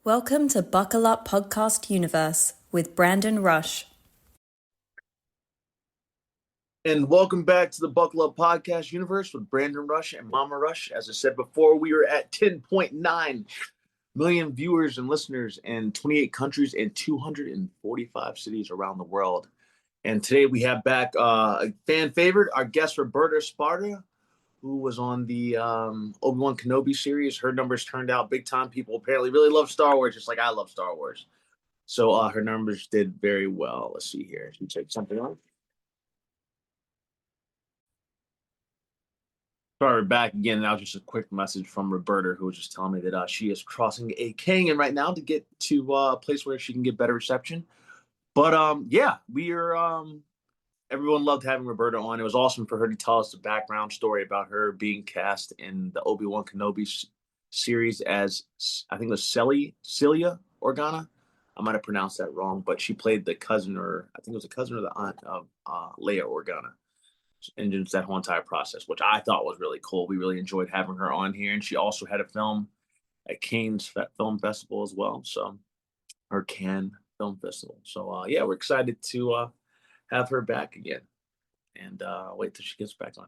Welcome to Buckle Up Podcast Universe with Brandon Rush. And welcome back to the Buckle Up Podcast Universe with Brandon Rush and Mama Rush. As I said before, we are at 10.9 million viewers and listeners in 28 countries and 245 cities around the world. And today we have back a fan favorite, our guest Roberta Sparta, who was on the Obi-Wan Kenobi series. Her numbers turned out big time. People apparently really love Star Wars, just like I love Star Wars. So her numbers did very well. Let's see here. Should we check something on? Sorry, back again. Now, just a quick message from Roberta, who was just telling me that she is crossing a canyon right now to get to a place where she can get better reception. But yeah, we are. Everyone loved having Roberta on. It was awesome for her to tell us the background story about her being cast in the Obi-Wan Kenobi series as, I think it was Celia Organa. I might have pronounced that wrong, but she played the cousin, or I think it was a cousin or the aunt of Leia Organa. And just that whole entire process, which I thought was really cool. We really enjoyed having her on here, and she also had a film at Cannes Film Festival as well. So, or Cannes Film Festival. So, yeah, we're excited to have her back again, and wait till she gets back on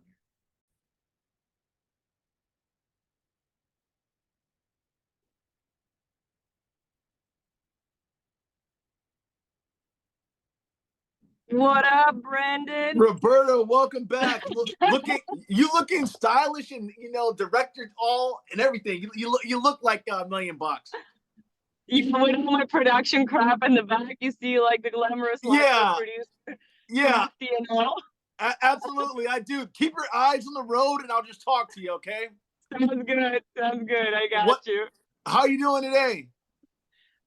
here. What up, Brandon? Roberta, welcome back. looking stylish, and directed all and everything. You look like $1 million. Even with all my production crap in the back, you see like the glamorous life Yeah, of producer. yeah, And all. absolutely. I do. Keep your eyes on the road, and I'll just talk to you. Okay. Sounds good. Sounds good. I got you. How are you doing today?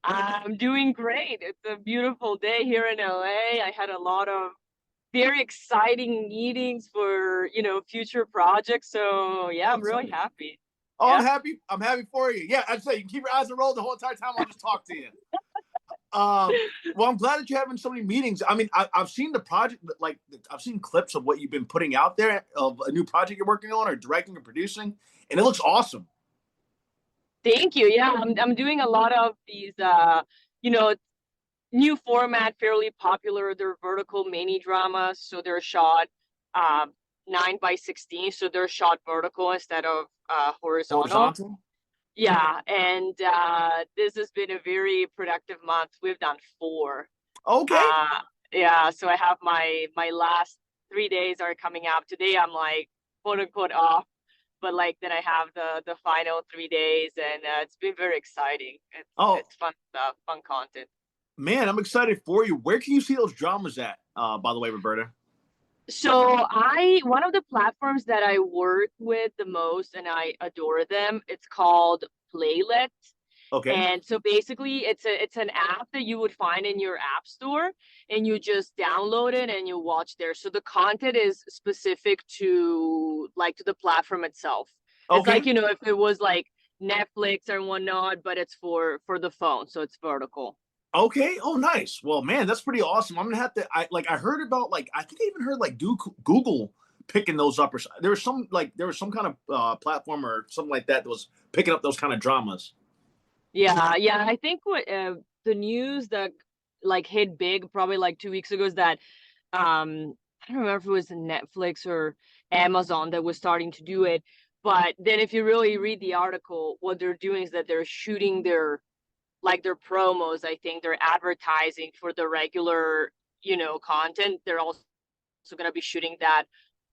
I'm doing great. It's a beautiful day here in LA. I had a lot of very exciting meetings for, future projects. So yeah, I'm really happy. Oh, yeah. I'm happy for you. Yeah, I'd say you can keep your eyes on the road the whole entire time. I'll just talk to you. Well, I'm glad that you're having so many meetings. I mean, I've seen the project, like I've seen clips of what you've been putting out there of a new project you're working on or directing or producing, and it looks awesome. Thank you. Yeah, I'm doing a lot of these, new format, fairly popular. They're vertical mini dramas, so they're shot 9:16, so they're shot vertical instead of horizontal. Yeah, and this has been a very productive month. We've done 4. Okay. Yeah, so I have my last 3 days are coming up. Today I'm like quote unquote off, but like then I have the final 3 days, and it's been very exciting. It's fun stuff, fun content. Man, I'm excited for you. Where can you see those dramas at, by the way, Roberta? So one of the platforms that I work with the most, and I adore them, it's called Playlet. Okay. And so basically it's an app that you would find in your app store, and you just download it and you watch there. So the content is specific to the platform itself. Okay. It's like, if it was like Netflix or whatnot, but it's for the phone. So it's vertical. Okay. Oh, nice. Well, man, that's pretty awesome. I'm gonna have to. I heard about I think I even heard Google picking those up, or there was some kind of platform or something like that was picking up those kind of dramas. Yeah. I think what the news that hit big probably 2 weeks ago is that I don't remember if it was Netflix or Amazon that was starting to do it, but then if you really read the article, what they're doing is that they're shooting their promos. I think they're advertising for the regular, content. They're also going to be shooting that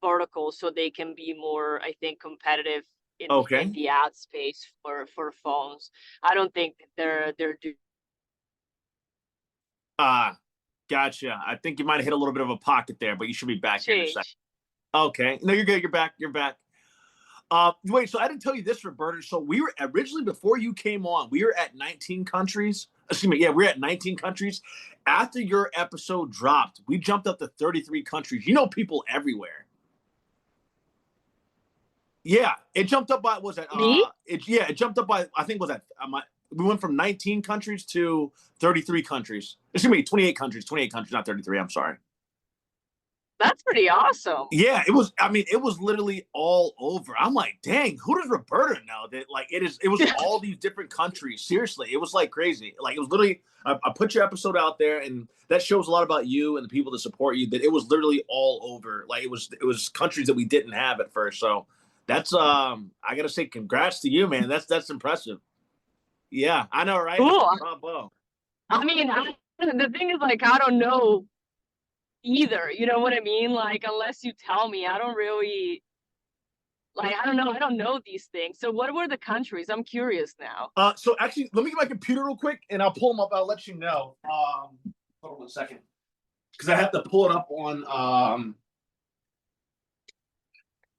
vertical so they can be more, I think, competitive in the ad space for phones. I don't think they're doing. Gotcha. I think you might have hit a little bit of a pocket there, but you should be back here in a second. Okay. No, you're good. You're back. Wait, so I didn't tell you this, Roberta. So we were originally, before you came on, we were at 19 countries. Excuse me. Yeah, we're at 19 countries. After your episode dropped, we jumped up to 33 countries. People everywhere. Yeah, it jumped up by, was that? It jumped up by, I think, was that, we went from 19 countries to 33 countries. Excuse me, 28 countries, not 33. I'm sorry. That's pretty awesome. Yeah, it was. I mean, it was literally all over. I'm like, dang, who does Roberta know? That like it is. It was all these different countries. Seriously, it was like crazy. Like it was literally. I put your episode out there, and that shows a lot about you and the people that support you. That it was literally all over. Like it was countries that we didn't have at first. So that's I gotta say, congrats to you, man. That's impressive. Yeah, I know, right? Cool. Bravo. I mean, the thing is, like, I don't know either. You know what I mean? Like, unless you tell me, I don't really, like, I don't know. I don't know these things. So what were the countries? I'm curious now. So actually, let me get my computer real quick, and I'll pull them up. I'll let you know. Hold on 1 second, because I have to pull it up on.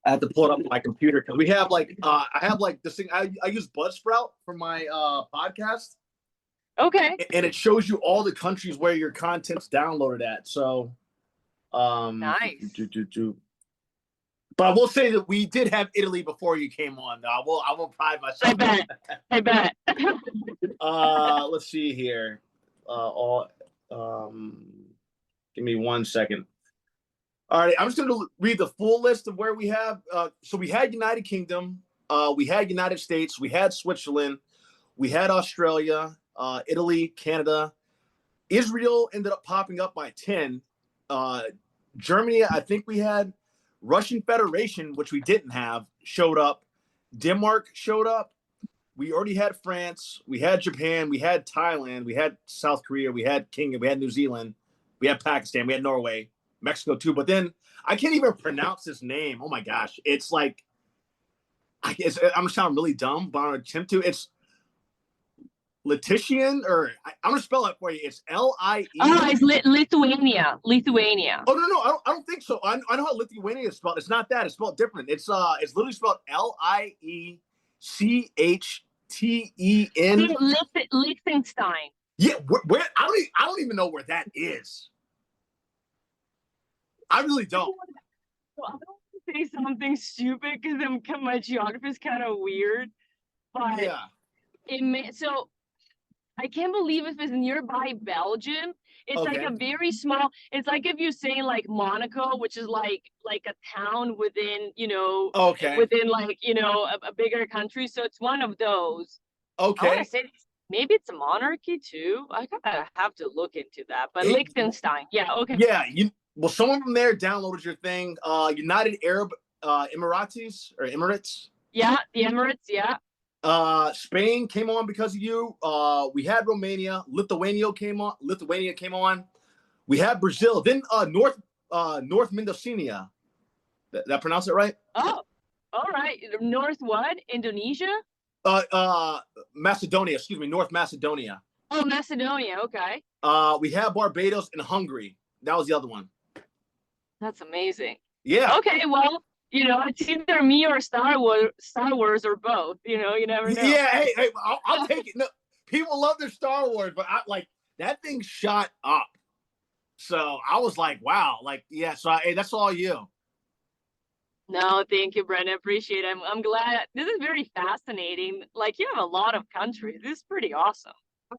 I have to pull it up on my computer because we have like I have like this thing. I use Buzzsprout for my podcast. Okay. And it shows you all the countries where your content's downloaded at. So, nice. But I will say that we did have Italy before you came on. I will pride myself. I bet. Let's see here. Give me 1 second. All right, I'm just going to read the full list of where we have. So we had United Kingdom, we had United States, we had Switzerland, we had Australia, Italy, Canada. Israel ended up popping up by 10. Germany, I think we had. Russian Federation, which we didn't have, showed up. Denmark showed up. We already had France. We had Japan. We had Thailand. We had South Korea. We had Kingdom. We had New Zealand. We had Pakistan. We had Norway. Mexico too. But then I can't even pronounce this name. Oh my gosh. It's like, I'm going to sound really dumb, but I'm going to attempt to. It's Lititian, or I'm gonna spell it for you. It's L-I-E. Oh, it's Lithuania. Lithuania. Oh no, I don't think so. I know how Lithuania is spelled. It's not that. It's spelled different. It's literally spelled Liechten. Liechtenstein. Yeah, where I don't even know where that is. I really don't. Well, I don't want to say something stupid because my geography is kind of weird, but Yeah. So I can't believe if it's nearby Belgium. It's Okay. like a very small. It's like if you say like Monaco, which is like a town within, Okay. within like a bigger country. So it's one of those. Okay. I want to say maybe it's a monarchy too. I gotta have to look into that. But Liechtenstein, yeah, okay. Yeah, someone from there downloaded your thing. United Arab Emirates or Emirates. Yeah, the Emirates. Yeah. Spain came on because of you. We had Romania. Lithuania came on. We had Brazil. Then North Mendocino. Did I pronounce it right? Oh, all right. North what? Indonesia? Macedonia. Excuse me. North Macedonia. Oh, Macedonia. Okay. We had Barbados and Hungary. That was the other one. That's amazing. Yeah. Okay. Well, it's either me or Star Wars or both. You never know. Yeah. Hey, I'll take it. No, people love their Star Wars, but that thing shot up. So I was like, wow. Like, yeah. So hey, that's all you. No, thank you, Brenda. Appreciate it. I'm glad. This is very fascinating. Like, you have a lot of countries. This is pretty awesome. I'm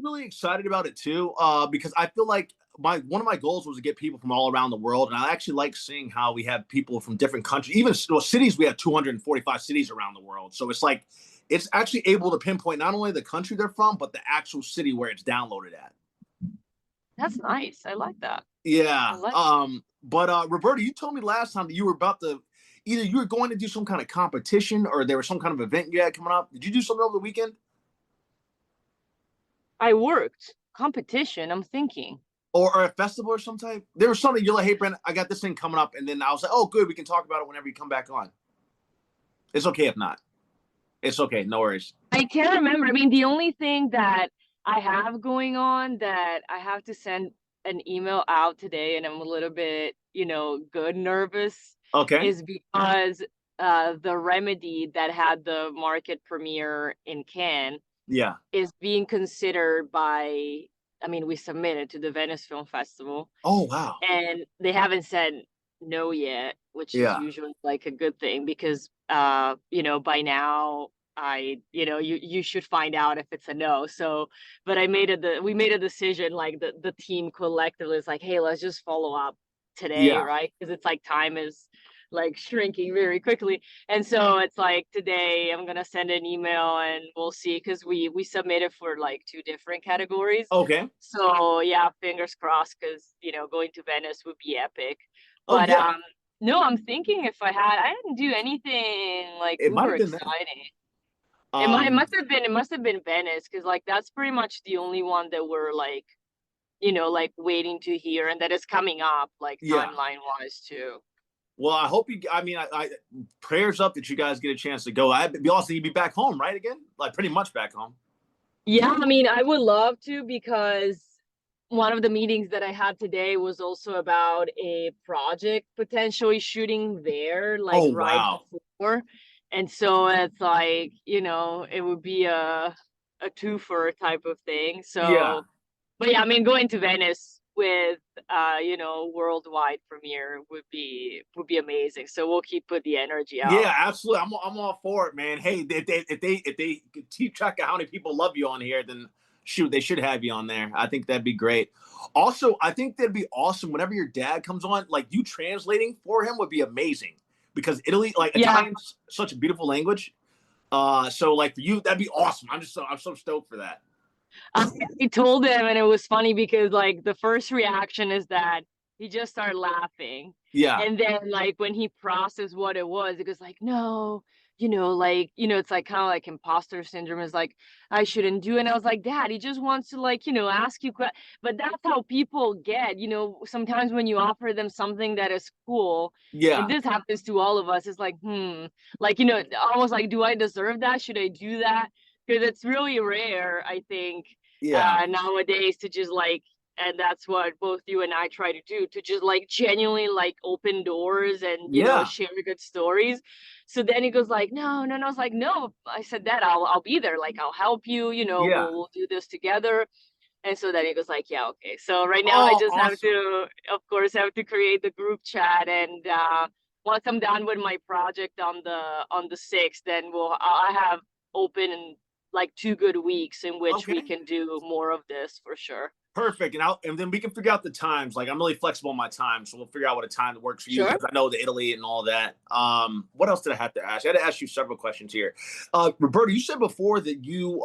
really excited about it too, because I feel like one of my goals was to get people from all around the world, and I actually like seeing how we have people from different countries, even cities. We have 245 cities around the world, so it's like it's actually able to pinpoint not only the country they're from, but the actual city where it's downloaded at. That's nice. I like that. Yeah. But Roberta, you told me last time that you were about to either you were going to do some kind of competition or there was some kind of event you had coming up. Did you do something over the weekend? I worked. Competition, I'm thinking. Or a festival or some type? There was something you're like, hey, Brent, I got this thing coming up. And then I was like, oh, good. We can talk about it whenever you come back on. It's okay if not. It's okay. No worries. I can't remember. I mean, the only thing that I have going on that I have to send an email out today, and I'm a little bit, nervous. Okay. Is because the Remedy that had the market premiere in Cannes. Yeah. Is being considered by, we submitted to the Venice Film Festival. Oh, wow. And they haven't said no yet, which is usually like a good thing because, by now you should find out if it's a no. So, but we made a decision, like the team collectively is like, hey, let's just follow up today, Yeah. right? Because it's like time is like shrinking very quickly. And so it's like today I'm gonna send an email and we'll see, because we submitted for like 2 different categories. Okay. So yeah, fingers crossed, because going to Venice would be epic. Oh But yeah. no, I'm thinking if I didn't do anything like It might uber have been that. exciting. It Um, must have been Venice, because like that's pretty much the only one that we're like, like waiting to hear, and that is coming up like yeah. timeline wise too. Well, I hope you. I mean, I prayers up that you guys get a chance to go. I'd be awesome. You'd be back home, right? Again, like pretty much back home. Yeah, I mean, I would love to, because one of the meetings that I had today was also about a project potentially shooting there, like Oh right wow. before. And so it's like, it would be a twofer type of thing. Yeah. So, but yeah, I mean, going to Venice with worldwide premiere would be amazing. So we'll keep the energy Yeah, out. absolutely. I'm all for it, man. Hey, if they keep track of how many people love you on here, then shoot, they should have you on there. I think that'd be great. Also, I think that'd be awesome whenever your dad comes on. Like you translating for him would be amazing because Italy, like Yeah. Italian's such a beautiful language. So like for you, that'd be awesome. I'm so stoked for that. I told him, and it was funny because like the first reaction is that he just started laughing. Yeah, And then like when he processed what it was, it was like, no, it's like kind of like imposter syndrome, is like, I shouldn't do it. And I was like, Dad, he just wants to like, ask you but that's how people get, sometimes when you offer them something that is cool, and yeah, this happens to all of us, it's like, like, almost like, do I deserve that? Should I do that? Because it's really rare, I think, yeah, nowadays, to just like, and that's what both you and I try to do, to just like genuinely like open doors and yeah, share good stories. So then he goes like, no, no, no. I was like, no. I said that I'll be there. Like I'll help you. yeah. We'll do this together. And so then he goes like, yeah, okay. So right now I Oh, just have awesome. to, of course, have to create the group chat, and once I'm done with my project on the 6th, then I have open like 2 good weeks in which we Okay. can do more of this for sure. Perfect. And then we can figure out the times. Like I'm really flexible on my time, so we'll figure out what a time that works for you Sure. because I know the Italy and all that. What else did I have to ask? I had to ask you several questions here. Roberta, you said before that you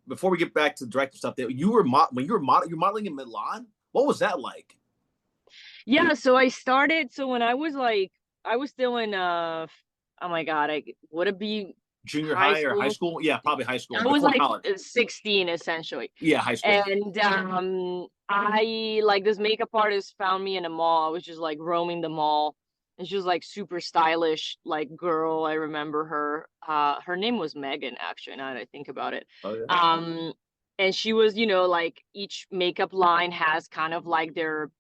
before we get back to the directing stuff that you were when you were you're modeling in Milan. What was that like? Yeah, so I started, so when I was still in oh my God, would it be Junior high high or high school? school? Yeah, probably high school I was before like college. 16 essentially. Yeah, high school. And I like, this makeup artist found me in a mall. I was just like roaming the mall, and she was like super stylish, like girl. I remember her. Her name was Megan, actually, now that I think about it. Oh yeah. And she was, like each makeup line has kind of like their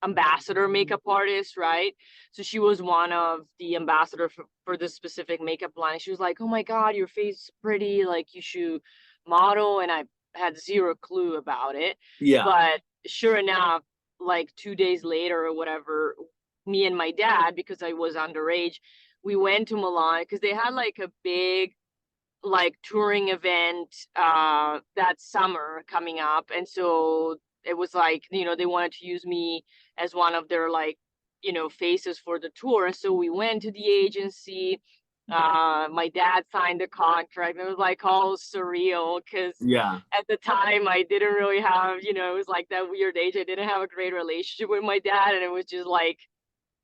ambassador makeup artist, right? So she was one of the ambassador for this specific makeup line. She was like, oh my God, your face is pretty, like you should model. And I had zero clue about it. Yeah. But sure enough, like 2 days later or whatever, me and my dad, because I was underage, we went to Milan because they had like a big like touring event that summer coming up. And so it was like, they wanted to use me as one of their like, faces for the tour. And so we went to the agency. My dad signed the contract. It was like all surreal because Yeah. at the time I didn't really have, it was like that weird age. I didn't have a great relationship with my dad, and it was just like,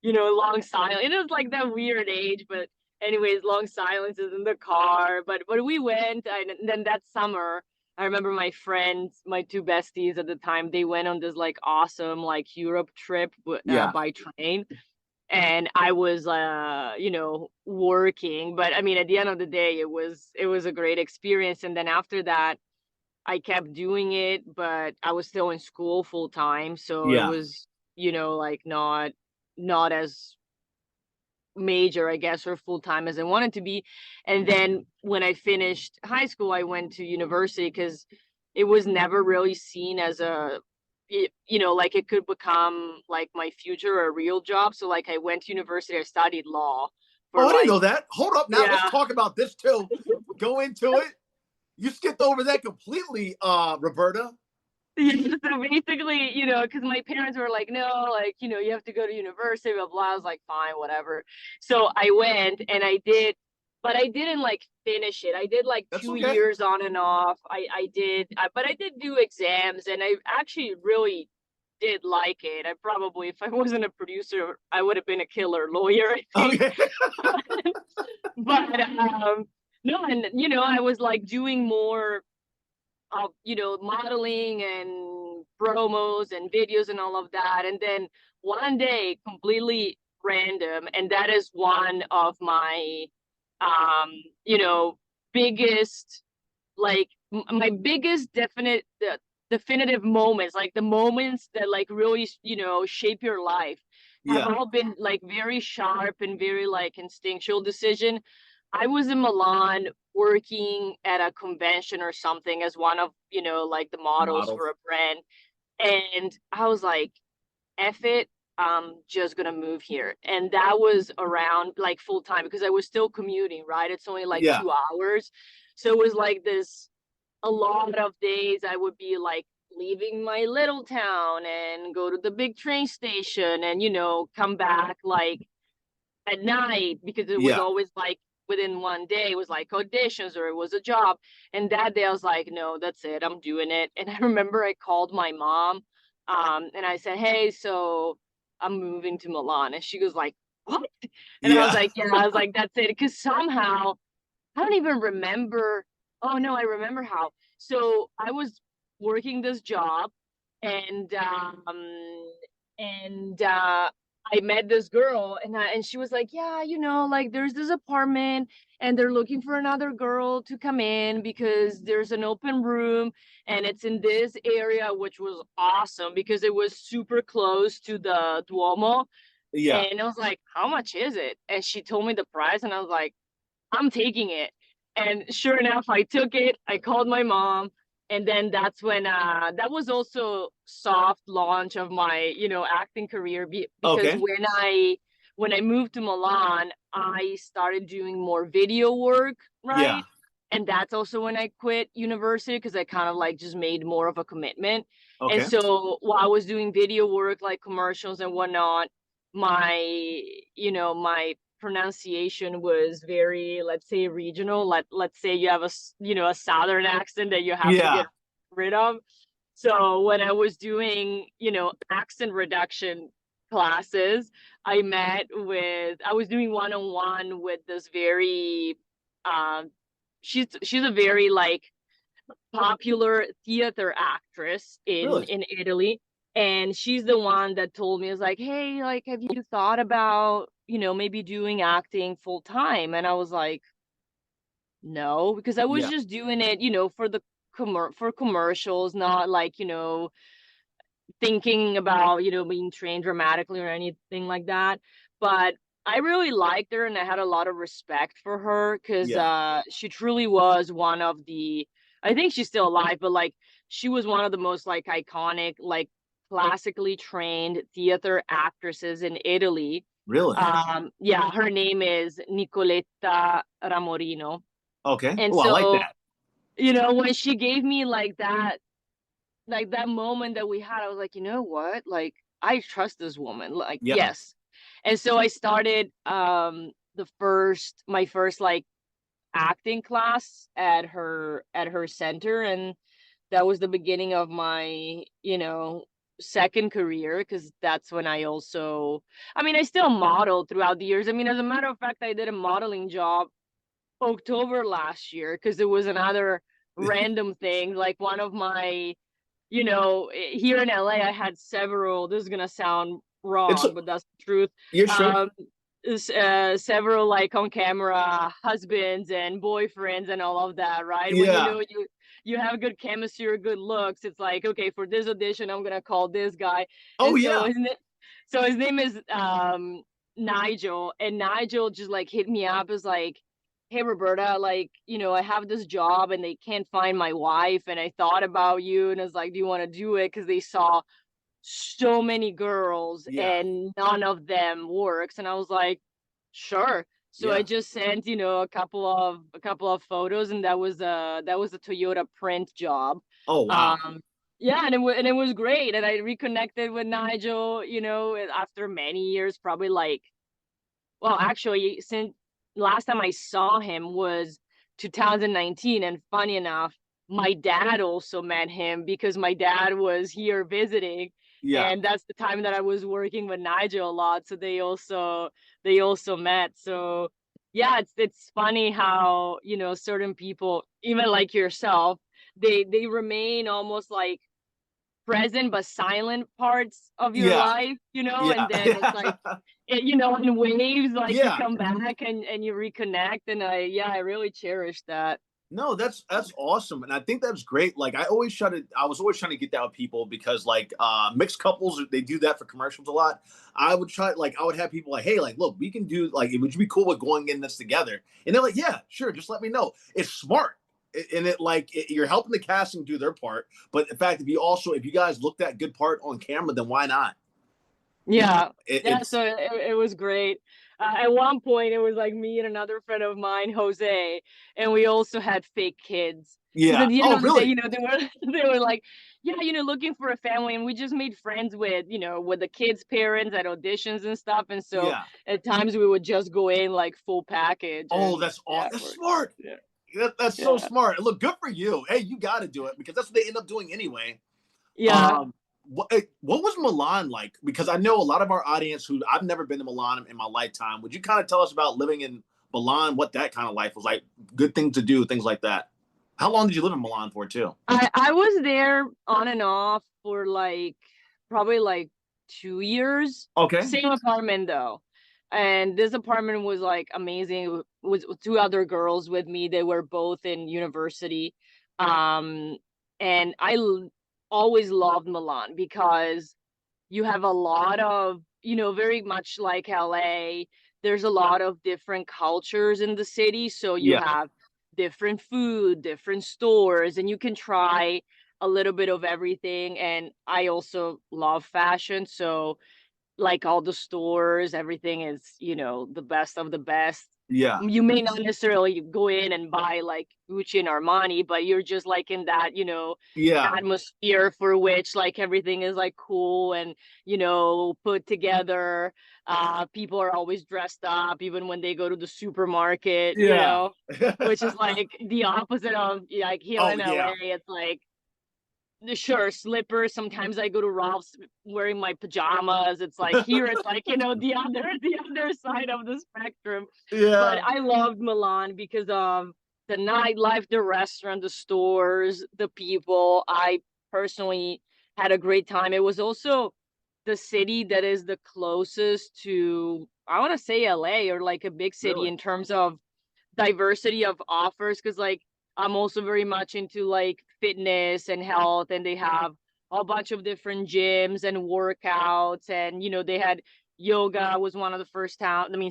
long silence. It was like that weird age, but anyways, long silences in the car. But we went, and then that summer, I remember my friends, my 2 besties at the time, they went on this like awesome like Europe trip Yeah. by train. And I was working, but I mean at the end of the day it was a great experience. And then after that I kept doing it, but I was still in school full time, so it Yeah. was like not as major, I guess, or full time as I wanted to be. And then when I finished high school, I went to university because it was never really seen as like it could become like my future or a real job. So like I went to university, I studied law for Oh, I didn't like, know that. Hold up now. Let's yeah. talk about this too. Go into it. You skipped over that completely, Roberta. Yeah, so basically, you know, because my parents were like, no, like, you know, you have to go to university, blah, blah. I was like, fine, whatever. So I went and I did, but I didn't like finish it. I did like That's two okay. years on and off. But I did do exams and I actually really did like it. I probably, if I wasn't a producer, I would have been a killer lawyer, I think. Okay. But no, and you know, I was like doing more of, you know, modeling and promos and videos and all of that. And then one day, completely random, and that is one of my, um, you know, biggest, like my biggest definitive moments, like the moments that like really, you know, shape your life, have Yeah. all been like very sharp and very like instinctual decision. I was in Milan working at a convention or something as one of, you know, like the models Models. for a brand. And I was like, F it, I'm just gonna move here. And that was around like full time because I was still commuting, right? It's only like Yeah. 2 hours. So it was like this, a lot of days I would be like leaving my little town and go to the big train station and, you know, come back like at night because it was Yeah. always like within one day, it was like auditions or it was a job. And that day I was like, no, that's it, I'm doing it. And I remember I called my mom, and I said, hey, so I'm moving to Milan. And she was like, what? And I was Yeah. like, yeah, I was like, that's it. Because somehow I don't even remember. Oh no, I remember how. So I was working this job and I met this girl and she was like, yeah, you know, like there's this apartment and they're looking for another girl to come in because there's an open room and it's in this area, which was awesome because it was super close to the Duomo. Yeah. And I was like, how much is it? And she told me the price and I was like, I'm taking it. And sure enough, I took it. I called my mom. And then that's when that was also soft launch of my, you know, acting career because Okay. when I moved to Milan, I started doing more video work, Yeah. right? And that's also when I quit university because I kind of like just made more of a commitment. And Okay. so while I was doing video work, like commercials and whatnot, my, you know, my pronunciation was very, let's say, regional. Let's say you have a, you know, a southern accent that you have to Yeah. get rid of. So when I was doing, you know, accent reduction classes, I was doing one-on-one with this very she's a very like popular theater actress Really? in Italy. And she's the one that told me, is like, hey, like, have you thought about, you know, maybe doing acting full time? And I was like, no, because I was Yeah. just doing it, you know, for the for commercials, not like, you know, thinking about, you know, being trained dramatically or anything like that. But I really liked her and I had a lot of respect for her because Yeah. she truly was one of the, I think she's still alive, but like she was one of the most like iconic, like classically trained theater actresses in Italy. Really? Yeah, her name is Nicoletta Ramorino. Okay. And Oh, I like so, that. you know, when she gave me like that moment that we had, I was like, you know what? Like, I trust this woman. Like, Yeah. yes. And so I started my first like acting class at her center, and that was the beginning of my, you know, second career because that's when I also, I mean, I still modeled throughout the years. I mean, as a matter of fact, I did a modeling job October last year because it was another random thing. Like one of my, you know, here in LA, I had several, this is going to sound It's wrong, but that's the truth. you're sure. Um, Several like on camera husbands and boyfriends and all of that, right? When you Yeah. know you have good chemistry or good looks, it's like, okay, for this audition, I'm going to call this guy. Oh And yeah. so his name is Nigel, and Nigel just like hit me up as like, hey Roberta, like, you know, I have this job and they can't find my wife and I thought about you and it's like, do you want to do it? Because they saw so many girls Yeah. and none of them works. And I was like, sure. So I Yeah. just sent, you know, a couple of photos and that was a Toyota print job. Oh wow. Um Yeah, and it was great. And I reconnected with Nigel, you know, after many years, probably like, well, actually, since last time I saw him was 2019. And funny enough, my dad also met him because my dad was here visiting. Yeah. And that's the time that I was working with Nigel a lot. So they also met. So yeah, it's funny how, you know, certain people, even like yourself, they remain almost like present but silent parts of your Yeah. life, you know, Yeah. and then it's like, you know, in waves, like you Yeah. come back and you reconnect. And I really cherish that. No, that's awesome, and I think that's great. Like I was always trying to get that with people because like mixed couples, they do that for commercials a lot. I would try, like I would have people like, hey, like look, we can do, like, would you be cool with going in this together? And they're like, yeah, sure, just let me know. It's smart. And you're helping the casting do their part, but in fact, if you guys look that good part on camera, then why not? You know, Yeah. Yeah. it's So it was great. At one point, it was like me and another friend of mine, Jose, and we also had fake kids. Because yeah. at the end Oh, of the day, really? you know, they were they were like, yeah, you know, looking for a family, and we just made friends with, you know, with the kids' parents at auditions and stuff. And so Yeah. at times we would just go in like full package, Oh, and yeah, it that's worked. smart. Yeah. That's so Yeah. smart. And look, good for you. Hey, you got to do it because that's what they end up doing anyway. Yeah. Um, what was Milan like? Because I know a lot of our audience who I've never been to Milan in my lifetime. Would you kind of tell us about living in Milan? What that kind of life was like? Good things to do, things like that. How long did you live in Milan for, too? I was there on and off for like probably like 2 years. Okay. Same apartment though. And this apartment was like amazing. It was with two other girls with me. They were both in university. Um, and always loved Milan because you have a lot of, you know, very much like LA, there's a lot of different cultures in the city. So you Yeah. have different food, different stores, and you can try a little bit of everything. And I also love fashion. So like all the stores, everything is, you know, the best of the best. Yeah. You may not necessarily go in and buy like Gucci and Armani, but you're just like in that, you know, Yeah. atmosphere for which like everything is like cool and, you know, put together. People are always dressed up, even when they go to the supermarket, you Yeah. know, which is like the opposite of like here Oh, in yeah. LA. It's like sure, slippers. Sometimes I go to Ralph's wearing my pajamas. It's like here it's like, you know, the other side of the spectrum. But Yeah. I loved Milan because of the nightlife, the restaurant, the stores, the people. I personally had a great time. It was also the city that is the closest to, I want to say, LA, or like a big city Really? in terms of diversity of offers, because like I'm also very much into like fitness and health, and they have a bunch of different gyms and workouts. And you know, they had yoga was one of the first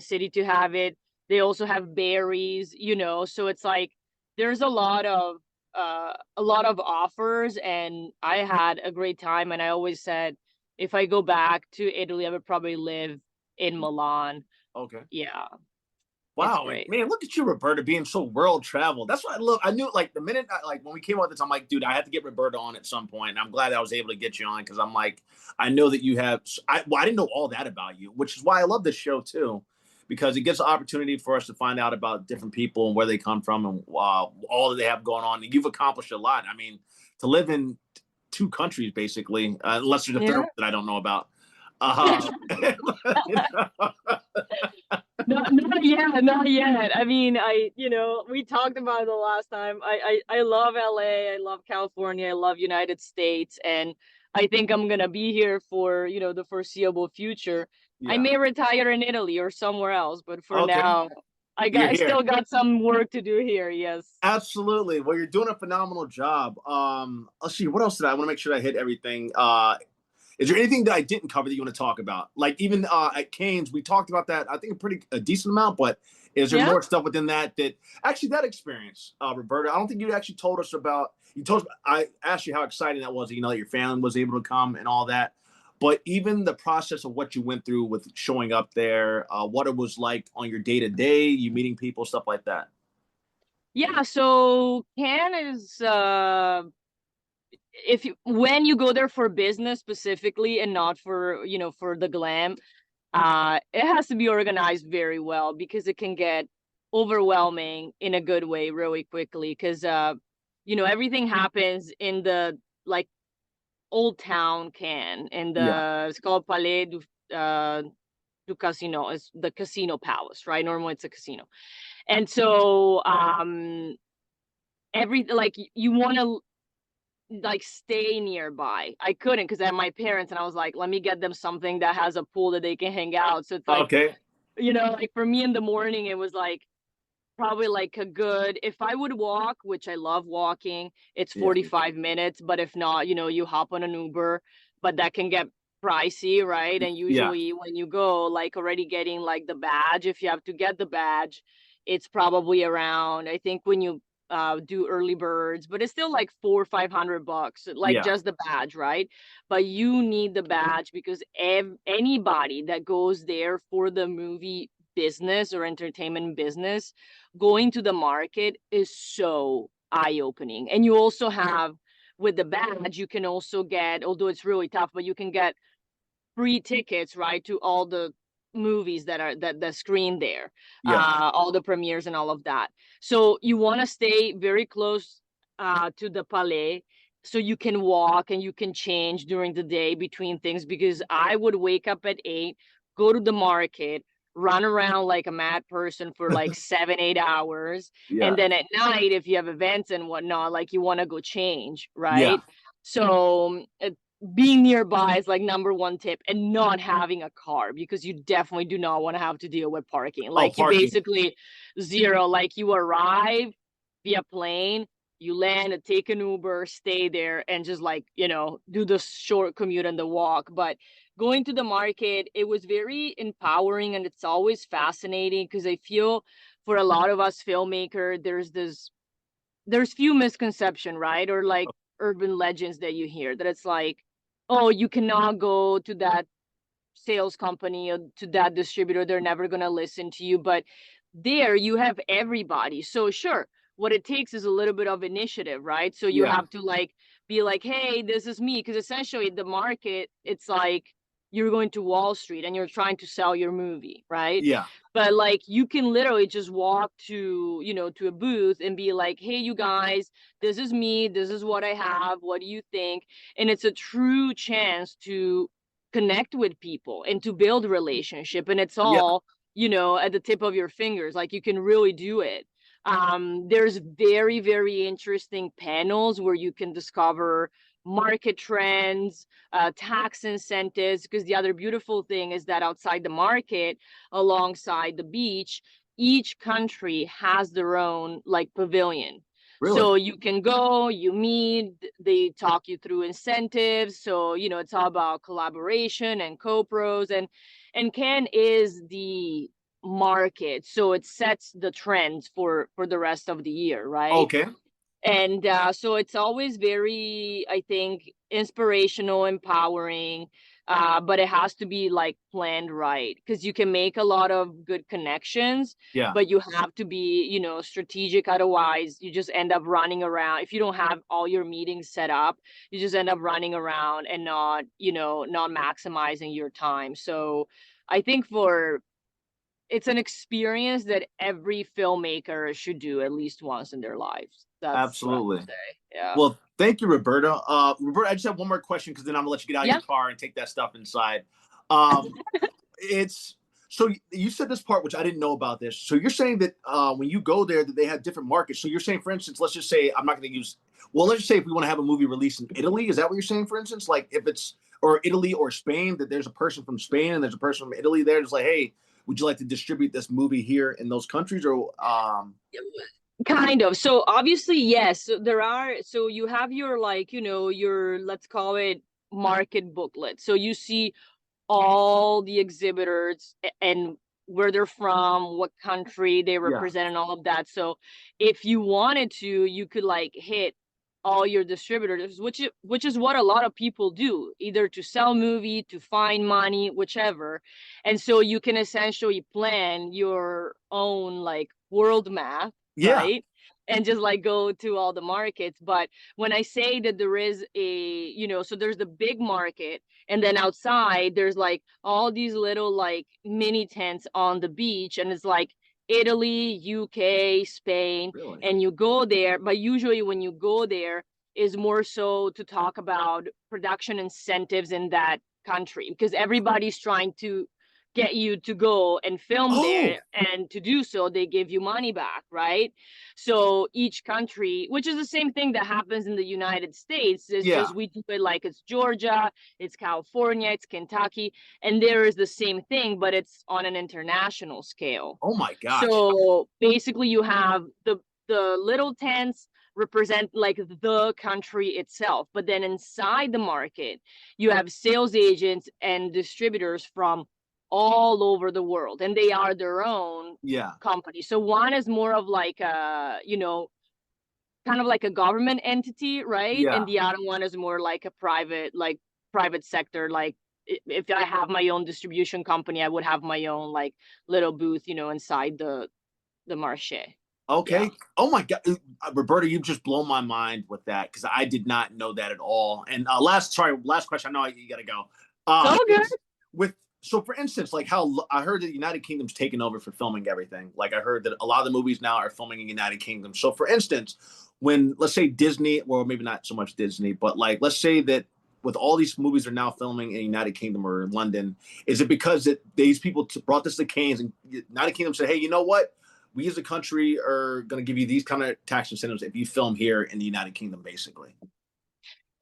city to have it. They also have berries, you know, so it's like there's a lot of offers. And I had a great time, and I always said if I go back to Italy, I would probably live in Milan. Okay. Yeah, it's Wow, and great. man, look at you, Roberta, being so world traveled. That's what I love. I knew, like, the minute, like, when we came out this, I'm like, dude, I have to get Roberta on at some point. And I'm glad I was able to get you on because I'm like, I know that you have. I didn't know all that about you, which is why I love this show too, because it gives an opportunity for us to find out about different people and where they come from and all that they have going on. And you've accomplished a lot. I mean, to live in two countries basically, unless there's a third Yeah. one that I don't know about. Uh, you know? Not yet, not yet. I mean, we talked about it the last time. I love LA, I love California, I love United States, and I think I'm gonna be here for, you know, the foreseeable future. I Yeah. may retire in Italy or somewhere else, but for Okay. now, You're I here. still got some work to do here. Yes. Absolutely. Well, you're doing a phenomenal job. Let's see, what else did I want to make sure I hit everything? Is there anything that I didn't cover that you want to talk about? Like even at Canes, we talked about that. I think a decent amount, but is there Yeah. more stuff within that actually that experience, Roberta? I don't think you actually told us about. You told us, I asked you how exciting that was. You know, that your family was able to come and all that. But even the process of what you went through with showing up there, what it was like on your day to day, you meeting people, stuff like that. Yeah. So Cannes is when you go there for business specifically and not for, for the glam, it has to be organized very well, because it can get overwhelming in a good way really quickly, because everything happens in the like old town in Yeah. the, it's called du Casino, is the casino palace, right? Normally it's a casino. And so you want to like stay nearby. I couldn't, because I had my parents, and I was like, let me get them something that has a pool that they can hang out. So it's like, Okay. like for me in the morning, it was like probably like a good, if I would walk, which I love walking, it's Yeah. 45 minutes. But if not, you hop on an Uber, but that can get pricey, right? And Yeah. usually when you go, like already getting like the badge, if you have to get the badge, it's probably around, I think when you do early birds, but it's still like $400-500, like Yeah. just the badge, right? But you need the badge, because anybody that goes there for the movie business or entertainment business, going to the market is so eye-opening. And you also have, with the badge, you can also get, although it's really tough, but you can get free tickets, right, to all the movies that are that screen there, Yeah. all the premieres and all of that. So you want to stay very close to the Palais, so you can walk and you can change during the day between things, because I would wake up at 8, go to the market, run around like a mad person for like 7-8 hours, and Yeah. then at night, if you have events and whatnot, like you want to go change, Yeah. right? So being nearby is like number one tip, and not having a car, because you definitely do not want to have to deal with parking. Oh, Like you parking. basically zero, like you arrive via plane, you land, take an Uber, stay there, and just like, do the short commute and the walk. But going to the market, it was very empowering, and it's always fascinating, because I feel for a lot of us filmmakers, there's few misconception, right? Or like urban legends that you hear, that it's like, oh, you cannot go to that sales company or to that distributor, they're never going to listen to you. But there you have everybody. So sure, what it takes is a little bit of initiative, right? So you Yeah. have to like be like, hey, this is me, because essentially the market, it's like you're going to Wall Street and you're trying to sell your movie, right? Yeah. But like you can literally just walk to, to a booth and be like, hey, you guys, this is me, this is what I have, what do you think? And it's a true chance to connect with people and to build a relationship, and it's Yeah. all, at the tip of your fingers. Like you can really do it. There's very, very interesting panels where you can discover market trends, tax incentives, because the other beautiful thing is that outside the market, alongside the beach, each country has their own like pavilion. Really? So you can go, you meet, they talk you through incentives. So, it's all about collaboration and co-pros, and Cannes is the market. So it sets the trends for the rest of the year, right? Okay. And so it's always very, I think, inspirational, empowering, but it has to be like planned right, because you can make a lot of good connections, Yeah. but you have to be, strategic. Otherwise, you just end up running around. If you don't have all your meetings set up, you just end up running around and not maximizing your time. So I think it's an experience that every filmmaker should do at least once in their lives. That's what I would Absolutely. say. Yeah. Well, thank you, Roberta. Roberta, I just have one more question, because then I'm gonna let you get out of Yeah. your car and take that stuff inside. Um, it's so you said this part, which I didn't know about this. So you're saying that when you go there, that they have different markets. So you're saying, for instance, let's just say, I'm not going to use. Well, let's just say if we want to have a movie released in Italy, is that what you're saying? For instance, like if it's or Italy or Spain, that there's a person from Spain and there's a person from Italy there, just like, hey, would you like to distribute this movie here in those countries? Or Kind of. So obviously, yes, so there are, so you have your like, your, let's call it market booklet. So you see all the exhibitors and where they're from, what country they yeah, represent, and all of that. So if you wanted to, you could like hit all your distributors, which is what a lot of people do, either to sell movie, to find money, whichever. And so you can essentially plan your own like world map, yeah, right? and just like go to all the markets. But when I say that there is so there's the big market, and then outside there's like all these little like mini tents on the beach, and it's like Italy, UK, Spain, Really? and you go there. But usually when you go there is more so to talk about production incentives in that country, because everybody's trying to get you to go and film Oh, there, and to do so they give you money back, right? So each country, which is the same thing that happens in the United States, is yeah. just we do it like it's Georgia, it's California, it's Kentucky, and there is the same thing, but it's on an international scale. Oh my gosh. So basically you have the little tents represent like the country itself, but then inside the market you have sales agents and distributors from all over the world, and they are their own Yeah. company. So one is more of like a kind of like a government entity, right? Yeah. And the other one is more like a private sector. Like if I have my own distribution company, I would have my own like little booth, inside the marché. Okay. Yeah. Oh my God, Roberta, you've just blown my mind with that because I did not know that at all. And last question. I know you got to go. So good. With so, for instance, like how I heard that the United Kingdom's taken over for filming everything. Like I heard that a lot of the movies now are filming in the United Kingdom. So, for instance, when let's say Disney, well, maybe not so much Disney, but like let's say that with all these movies are now filming in the United Kingdom or in London, is it because that these people brought this to Cannes and United Kingdom said, hey, you know what? We as a country are going to give you these kind of tax incentives if you film here in the United Kingdom, basically.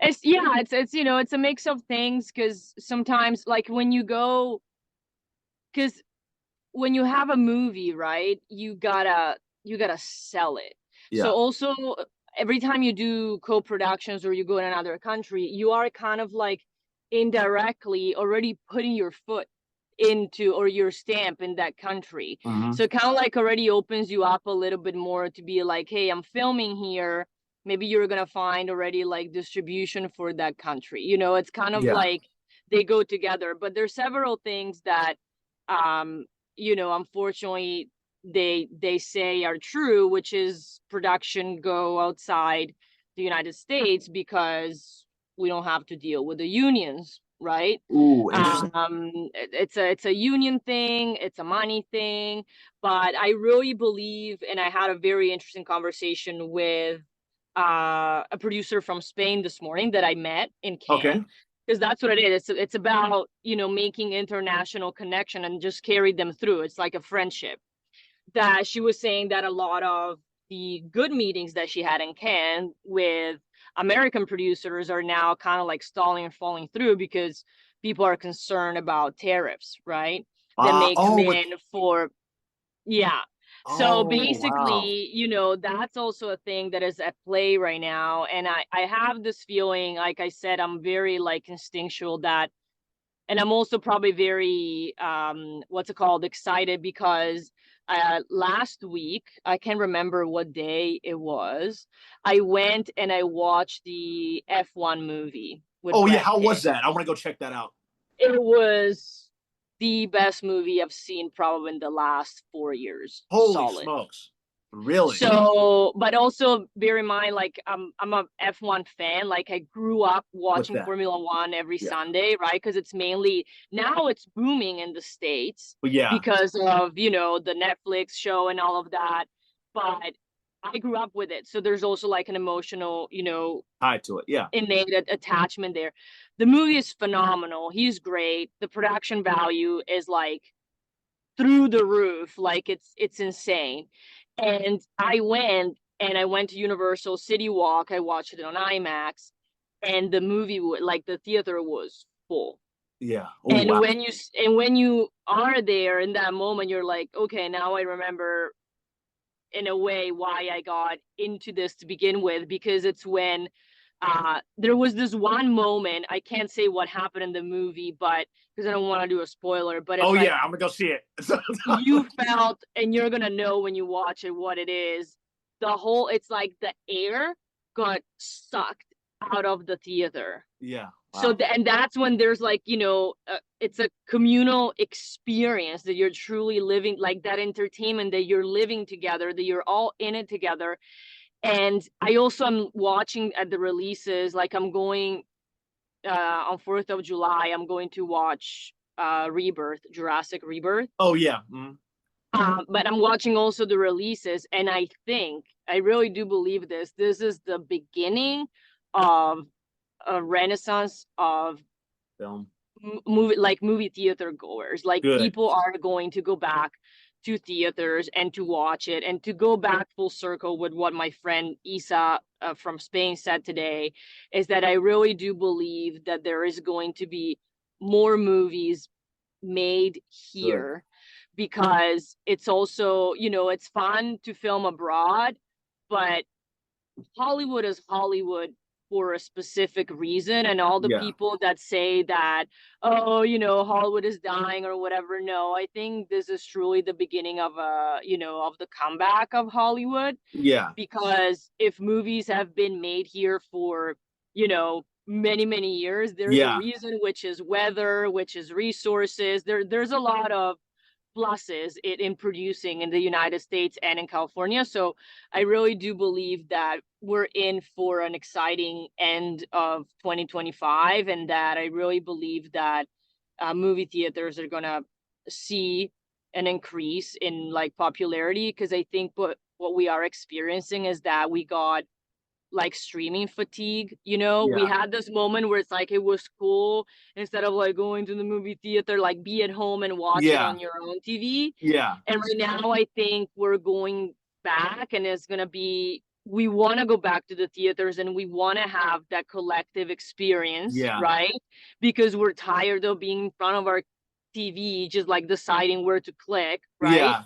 It's a mix of things, because sometimes like because when you have a movie, right, you gotta sell it. Yeah. So also every time you do co-productions or you go in another country, you are kind of like indirectly already putting your foot into, or your stamp in that country. Mm-hmm. So it kind of like already opens you up a little bit more to be like, hey, I'm filming here. Maybe you're gonna find already like distribution for that country. It's kind of Yeah. like they go together. But there's several things that unfortunately they say are true, which is production go outside the United States because we don't have to deal with the unions, right? Ooh, interesting. It's a union thing, it's a money thing. But I really believe, and I had a very interesting conversation with a producer from Spain this morning that I met in Cannes. Okay. Because that's what it is. It's about making international connection and just carry them through. It's like a friendship. That she was saying that a lot of the good meetings that she had in Cannes with American producers are now kind of like stalling and falling through because people are concerned about tariffs, right? That may come in for, yeah. So Wow. basically, that's also a thing that is at play right now. And I have this feeling, like I said, I'm very like instinctual that, and I'm also probably very, what's it called, excited because last week, I can't remember what day it was, I went and I watched the F1 movie with Oh yeah, Brad how Pitt. was that? I want to go check that out. It was the best movie I've seen probably in the last 4 years. Holy Solid. smokes. Really? So, but also bear in mind, like I'm a F1 fan. Like I grew up watching that. Formula One every Yeah. Sunday, right? Because it's mainly now it's booming in the States But yeah. because of the Netflix show and all of that. But I grew up with it, so there's also like an emotional, Tied to it. Yeah. innate attachment there. The movie is phenomenal. He's great. The production value is like through the roof. Like it's insane. And I went to Universal City Walk. I watched it on IMAX, and the movie like the theater was full. Yeah. Oh, And wow. when you are there in that moment, you're like, okay, now I remember in a way why I got into this to begin with, because it's when there was this one moment, I can't say what happened in the movie, but because I don't want to do a spoiler, but it's like, yeah, I'm gonna go see it. you felt, and you're gonna know when you watch it what it is. It's like the air got sucked out of the theater. Yeah. Wow. So and that's when there's like it's a communal experience that you're truly living, like that entertainment that you're living together, that you're all in it together. And I also am watching at the releases, like I'm going on 4th of July, I'm going to watch Rebirth, Jurassic Rebirth. Oh yeah. Mm. But I'm watching also the releases, and I really do believe this is the beginning of a renaissance of Film. movie theater goers. Like Good. people are going to go back to theaters and to watch it, and to go back full circle with what my friend Isa from Spain said today, is that I really do believe that there is going to be more movies made Good. here, because it's also, it's fun to film abroad, but Hollywood is Hollywood for a specific reason. And all the Yeah. people that say that, oh, Hollywood is dying or whatever. No, I think this is truly the beginning of of the comeback of Hollywood. Yeah. Because if movies have been made here for, many, many years, there's a Yeah. reason, which is weather, which is resources. There's a lot of pluses in producing in the United States and in California. So I really do believe that we're in for an exciting end of 2025, and that I really believe that movie theaters are going to see an increase in like popularity, because I think what we are experiencing is that we got like streaming fatigue. We Yeah. had this moment where it's like it was cool, instead of like going to the movie theater, like be at home and watch it Yeah. on your own TV. Yeah. And right now I think we're going back, and it's going to be, we want to go back to the theaters, and we want to have that collective experience, Yeah. right? Because we're tired of being in front of our TV just like deciding where to click, right? Yeah.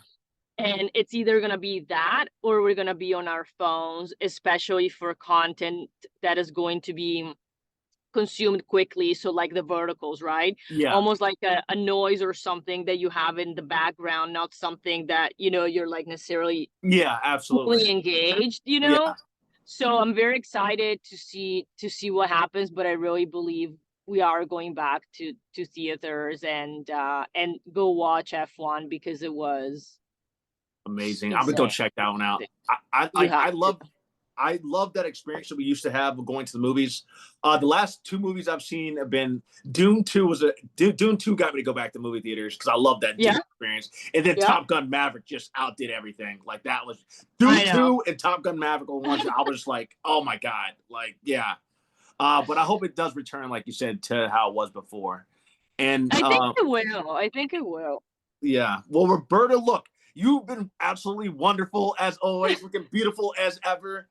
And it's either going to be that, or we're going to be on our phones, especially for content that is going to be consumed quickly. So like the verticals, right? Yeah. Almost like a noise or something that you have in the background, not something that, you're like necessarily Yeah. Absolutely. fully engaged, Yeah. So I'm very excited to see what happens, but I really believe we are going back to theaters and go watch F1, because it was Amazing. I'm gonna go insane. check that one out. You have I love that experience that we used to have of going to the movies. The last two movies I've seen have been Dune 2 Dune 2 got me to go back to movie theaters because I love that Dune experience. And then Top Gun Maverick just outdid everything. Like that was Dune 2 and Top Gun Maverick on one. I was like, oh my God. Like, yeah. But I hope it does return, like you said, to how it was before. And I think it will. I think it will. Yeah. Well, Roberta, look, you've been absolutely wonderful as always, looking beautiful as ever.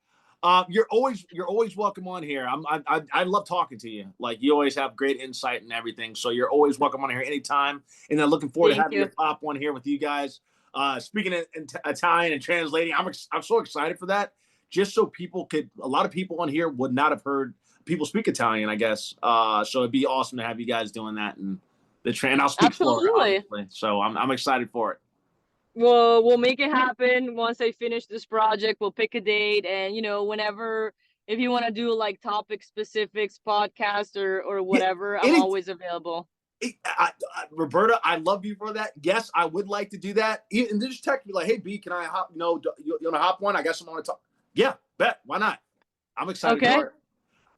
You're always welcome on here. I love talking to you. Like you always have great insight and everything. So you're always welcome on here anytime. And I'm looking forward to having you pop on here with you guys. Speaking in Italian and translating, I'm so excited for that. Just so a lot of people on here would not have heard people speak Italian, I guess. So it'd be awesome to have you guys doing that and I'll speak Florida, obviously. So I'm excited for it. Well, we'll make it happen once I finish this project. We'll pick a date, and whenever, if you want to do like topic specifics podcast or whatever, I'm always available. Roberta, I love you for that. Yes, I would like to do that. And just text me like, "Hey, B, can I hop? You want to hop one? I guess I want to talk." Yeah, bet. Why not? I'm excited for it.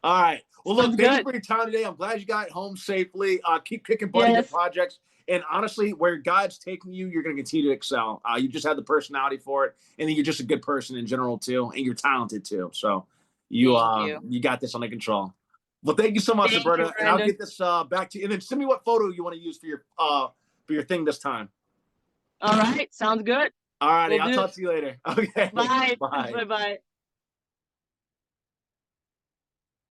All right. Well, look, thank you for your time today. I'm glad you got home safely. Keep kicking butt in your projects. And honestly, where God's taking you, you're going to continue to excel. You just have the personality for it. And then you're just a good person in general, too. And you're talented, too. So you got this under control. Well, thank you so much, Roberta. And I'll get this back to you. And then send me what photo you want to use for your thing this time. All right. Sounds good. All righty. I'll talk to you later. Okay. Bye. Bye-bye.